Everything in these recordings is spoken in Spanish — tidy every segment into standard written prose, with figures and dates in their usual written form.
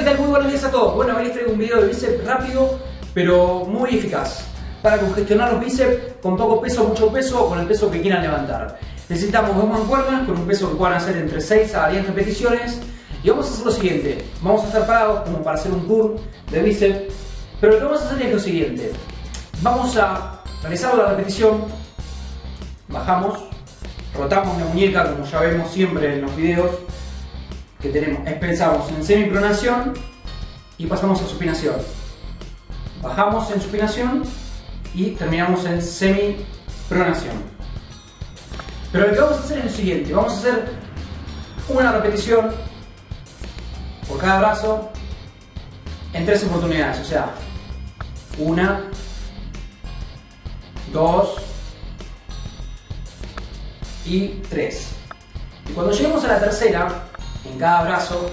tal? Muy buenos días a todos. Bueno, hoy les traigo un video de bíceps rápido, pero muy eficaz. Para congestionar los bíceps con poco peso, mucho peso o con el peso que quieran levantar. Necesitamos dos mancuernas con un peso que puedan hacer entre 6 a 10 repeticiones. Y vamos a hacer lo siguiente. Vamos a estar parados como para hacer un curl de bíceps. Pero lo que vamos a hacer es lo siguiente. Vamos a realizar la repetición. Bajamos. Rotamos la muñeca como ya vemos siempre en los videos que tenemos. Pensamos en semipronación y pasamos a supinación. Bajamos en supinación y terminamos en semipronación. Pero lo que vamos a hacer es lo siguiente. Vamos a hacer una repetición por cada brazo en 3 oportunidades. O sea, 1, 2 y 3. Y cuando lleguemos a la tercera, en cada brazo,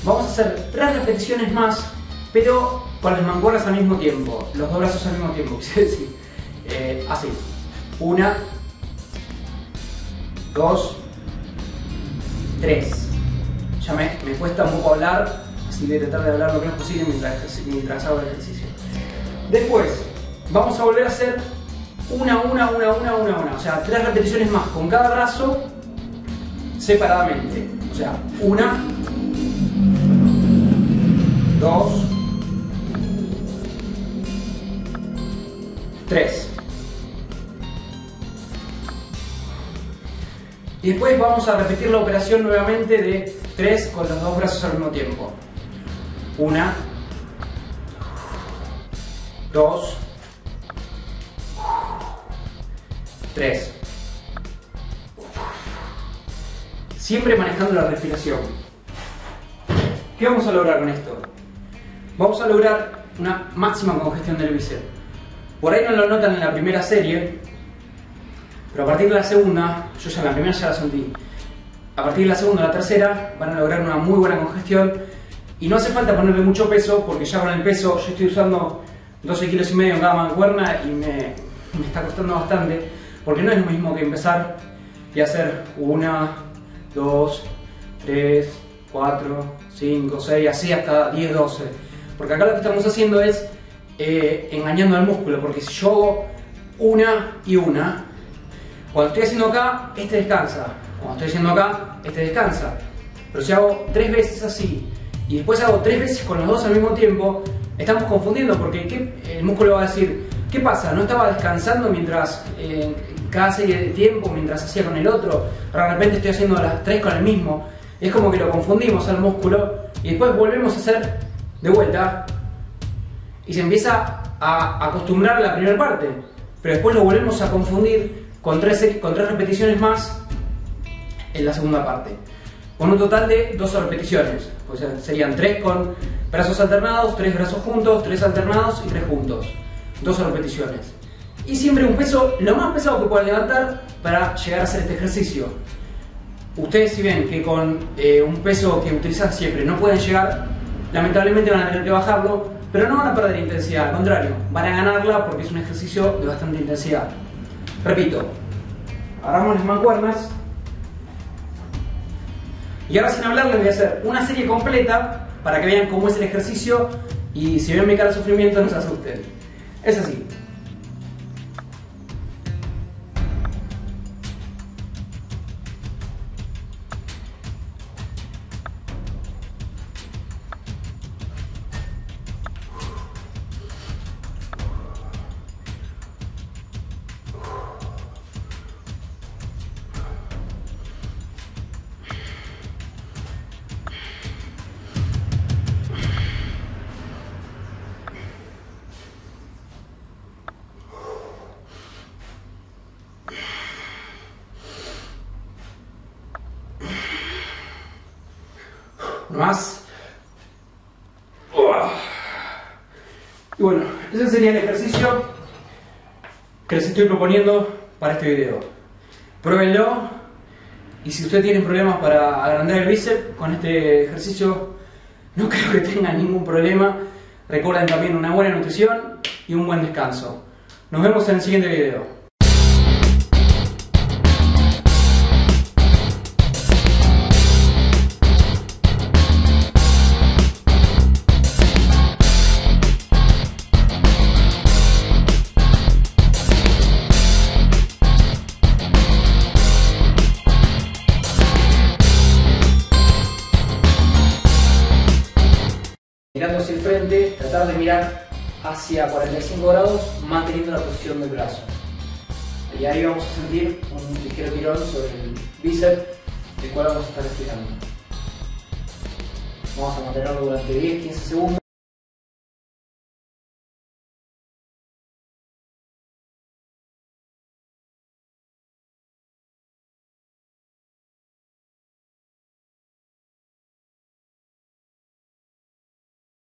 vamos a hacer 3 repeticiones más, pero con las mancuernas al mismo tiempo, los dos brazos al mismo tiempo, quise decir. Así. 1, 2, 3. Ya me cuesta un poco hablar, así voy a tratar de hablar lo que no es posible mientras hago el ejercicio. Después, vamos a volver a hacer una. O sea, 3 repeticiones más con cada brazo separadamente. O sea, 1, 2, 3. Y después vamos a repetir la operación nuevamente de 3 con los dos brazos al mismo tiempo. 1, 2, 3. Siempre manejando la respiración. ¿Qué vamos a lograr con esto? Vamos a lograr una máxima congestión del bíceps. Por ahí no lo notan en la primera serie, pero a partir de la segunda, yo ya la primera ya la sentí. A partir de la segunda a la tercera van a lograr una muy buena congestión y no hace falta ponerle mucho peso porque ya con el peso yo estoy usando 12,5 kilos en cada mancuerna y me está costando bastante porque no es lo mismo que empezar y hacer 1, 2, 3, 4, 5, 6, así hasta 10, 12. Porque acá lo que estamos haciendo es engañando al músculo, porque si yo hago una y una, cuando estoy haciendo acá, este descansa. Cuando estoy haciendo acá, este descansa. Pero si hago 3 veces así y después hago 3 veces con los dos al mismo tiempo, estamos confundiendo porque el músculo va a decir, ¿qué pasa? ¿No estaba descansando mientras cada serie de tiempo, mientras hacía con el otro? Pero de repente estoy haciendo las 3 con el mismo. Es como que lo confundimos al músculo y después volvemos a hacer de vuelta y se empieza a acostumbrar a la primera parte. Pero después lo volvemos a confundir con 3 repeticiones más en la segunda parte. Con un total de 12 repeticiones. Pues serían 3 con brazos alternados, 3 brazos juntos, 3 alternados y 3 juntos. 12 repeticiones. Y siempre un peso lo más pesado que puedan levantar para llegar a hacer este ejercicio. Ustedes si ven que con un peso que utilizan siempre no pueden llegar, lamentablemente van a tener que bajarlo, pero no van a perder intensidad, al contrario, van a ganarla porque es un ejercicio de bastante intensidad. Repito, agarramos las mancuernas y ahora sin hablar les voy a hacer una serie completa para que vean cómo es el ejercicio y si ven mi cara de sufrimiento no se asusten. Es así. Más. Y bueno, ese sería el ejercicio que les estoy proponiendo para este video. Pruébenlo y si ustedes tienen problemas para agrandar el bíceps con este ejercicio, no creo que tengan ningún problema. Recuerden también una buena nutrición y un buen descanso. Nos vemos en el siguiente video. mirando hacia el frente, tratar de mirar hacia 45 grados, manteniendo la posición del brazo. Y ahí vamos a sentir un ligero tirón sobre el bíceps, del cual vamos a estar estirando. Vamos a mantenerlo durante 10-15 segundos.